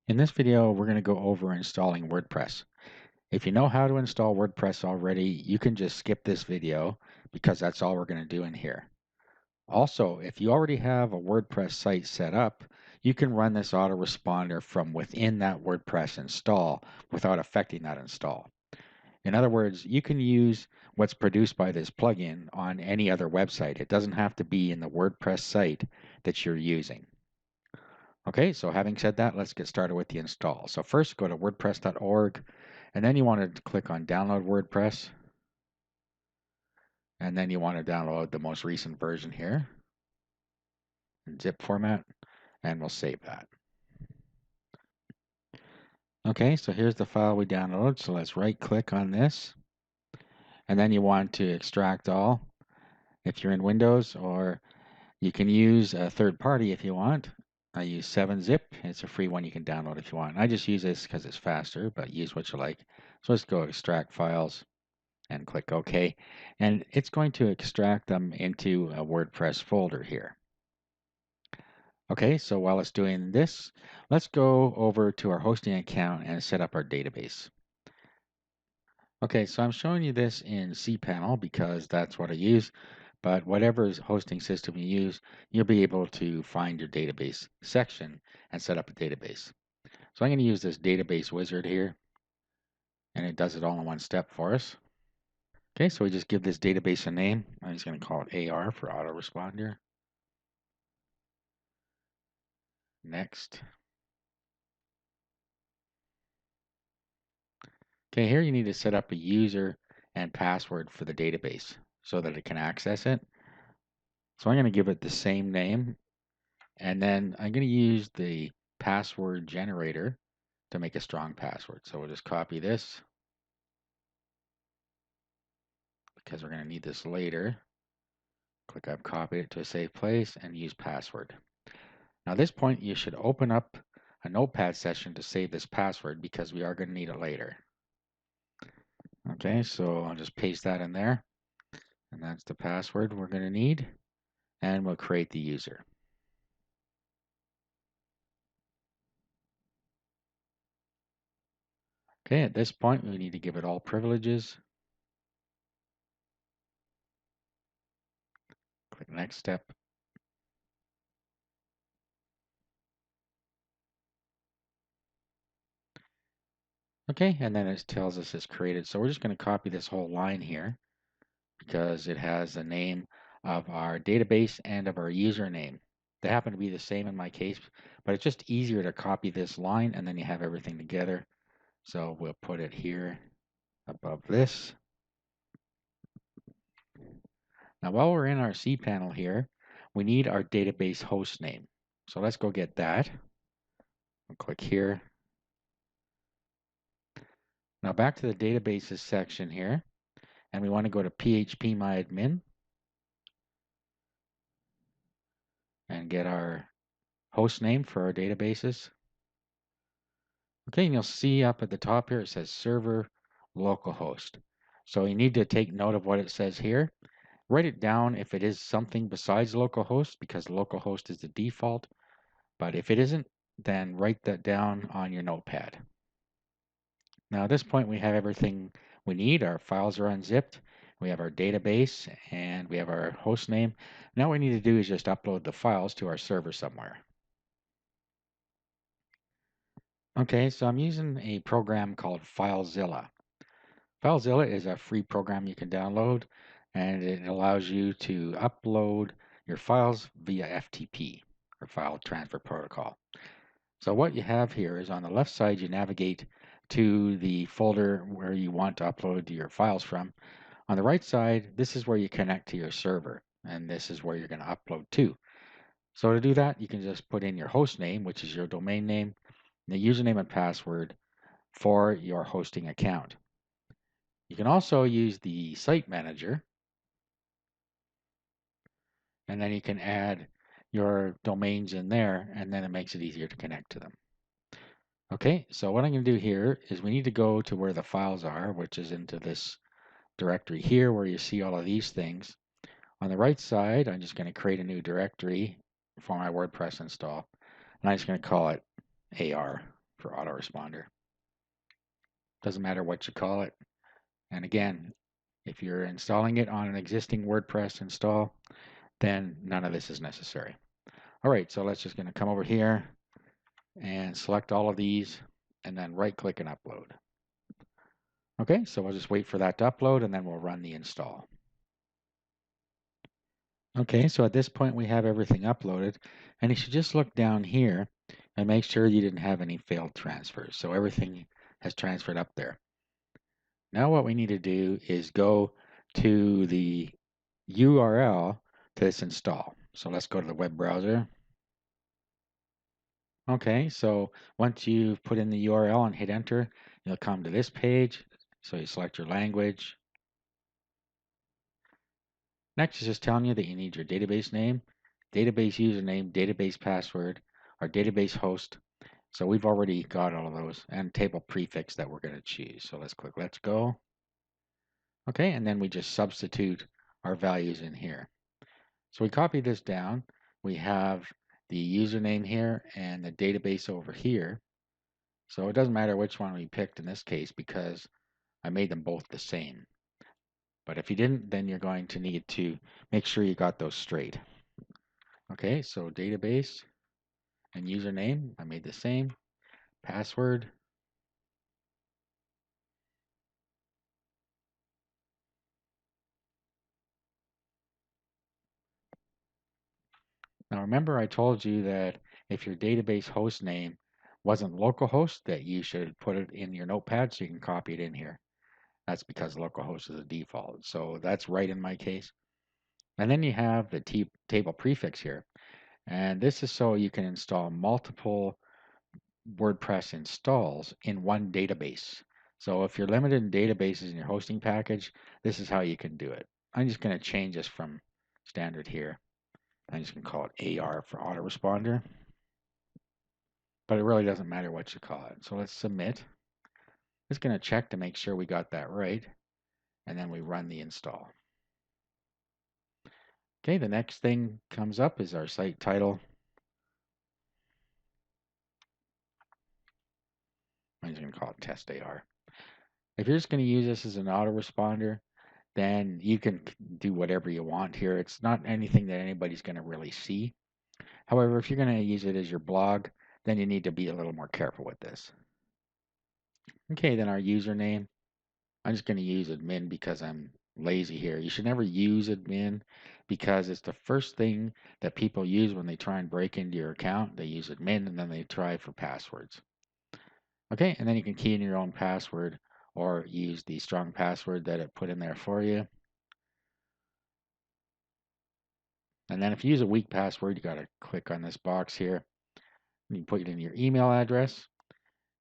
In this video, we're going to go over installing WordPress. If you know how to install WordPress already, you can just skip this video because that's all we're going to do in here. Also, if you already have a WordPress site set up, you can run this autoresponder from within that WordPress install without affecting that install. In other words, you can use what's produced by this plugin on any other website. It doesn't have to be in the WordPress site that you're using. Okay, so having said that, let's get started with the install. So first go to wordpress.org, and then you want to click on download WordPress, and then you want to download the most recent version here in zip format, and we'll save that. Okay, so here's the file we downloaded. So let's right click on this, and then you want to extract all if you're in Windows, or you can use a third party if you want. I use 7-zip. It's a free one you can download if you want. I just use this because it's faster, but use what you like. So let's go extract files and click OK. And it's going to extract them into a WordPress folder here. Okay, so while it's doing this, let's go over to our hosting account and set up our database. Okay, so I'm showing you this in cPanel because that's what I use, but whatever hosting system you use, you'll be able to find your database section and set up a database. So I'm going to use this database wizard here, and it does it all in one step for us. Okay, so we just give this database a name. I'm just going to call it AR for Autoresponder. Next. Okay, here you need to set up a user and password for the database so that it can access it. So I'm going to give it the same name, and then I'm going to use the password generator to make a strong password. So we'll just copy this because we're going to need this later. Click I've copied it to a safe place and use password. Now at this point you should open up a notepad session to save this password because we are going to need it later. Okay, so I'll just paste that in there, and that's the password we're going to need, and we'll create the user. Okay, at this point we need to give it all privileges. Click next step. Okay, and then it tells us it's created. So we're just going to copy this whole line here because it has the name of our database and of our username. They happen to be the same in my case, but it's just easier to copy this line and then you have everything together. So we'll put it here above this. Now while we're in our cPanel here, we need our database host name. So let's go get that. We'll click here. Now back to the databases section here, and we want to go to phpMyAdmin and get our host name for our databases. Okay, and you'll see up at the top here it says server localhost. So you need to take note of what it says here. Write it down if it is something besides localhost because localhost is the default. But if it isn't, then write that down on your notepad. Now at this point we have everything we need. Our files are unzipped. We have our database and we have our host name. Now what we need to do is just upload the files to our server somewhere. Okay, so I'm using a program called Filezilla. Filezilla is a free program you can download, and it allows you to upload your files via FTP, or File Transfer Protocol. So what you have here is on the left side, you navigate to the folder where you want to upload your files from. On the right side, this is where you connect to your server, and this is where you're going to upload to. So to do that, you can just put in your host name, which is your domain name, the username and password for your hosting account. You can also use the site manager, and then you can add your domains in there, and then it makes it easier to connect to them. Okay, so what I'm going to do here is we need to go to where the files are, which is into this directory here where you see all of these things. On the right side, I'm just going to create a new directory for my WordPress install, and I'm just going to call it AR for Autoresponder. Doesn't matter what you call it. And again, if you're installing it on an existing WordPress install, then none of this is necessary. All right, so let's just going to come over here and select all of these and then right click and upload. Okay, so we'll just wait for that to upload and then we'll run the install. Okay, so at this point we have everything uploaded and you should just look down here and make sure you didn't have any failed transfers. So everything has transferred up there. Now what we need to do is go to the URL to this install. So let's go to the web browser. Okay, so once you've put in the URL and hit enter, you'll come to this page. So you select your language. Next is just telling you that you need your database name, database username, database password, or database host. So we've already got all of those, and table prefix that we're going to choose. So let's click Let's Go. Okay, and then we just substitute our values in here. So we copy this down. We have the username here and the database over here. So it doesn't matter which one we picked in this case because I made them both the same. But if you didn't, then you're going to need to make sure you got those straight. Okay, so database and username, I made the same. Password. Now remember I told you that if your database host name wasn't localhost, that you should put it in your notepad so you can copy it in here. That's because localhost is a default. So that's right in my case. And then you have the table prefix here. And this is so you can install multiple WordPress installs in one database. So if you're limited in databases in your hosting package, this is how you can do it. I'm just going to change this from standard here. I'm just going to call it AR for Autoresponder. But it really doesn't matter what you call it. So let's submit. It's going to check to make sure we got that right. And then we run the install. Okay, the next thing comes up is our site title. I'm just going to call it test AR. If you're just going to use this as an autoresponder, then you can do whatever you want here. It's not anything that anybody's going to really see. However, if you're going to use it as your blog, then you need to be a little more careful with this. Okay, then our username. I'm just going to use admin because I'm lazy here. You should never use admin because it's the first thing that people use when they try and break into your account. They use admin and then they try for passwords. Okay, and then you can key in your own password or use the strong password that it put in there for you. And then if you use a weak password, you got to click on this box here. You put it in your email address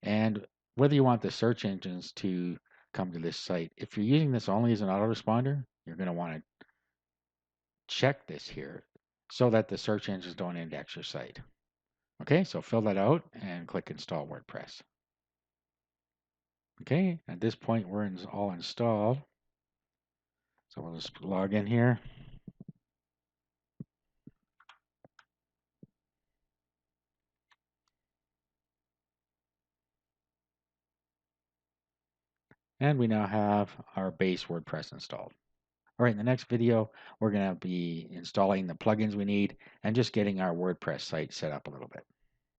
and whether you want the search engines to come to this site. If you're using this only as an autoresponder, you're going to want to check this here so that the search engines don't index your site. Okay, so fill that out and click Install WordPress. Okay, at this point we're all installed. So we'll just log in here. And we now have our base WordPress installed. All right, in the next video, we're going to be installing the plugins we need and just getting our WordPress site set up a little bit.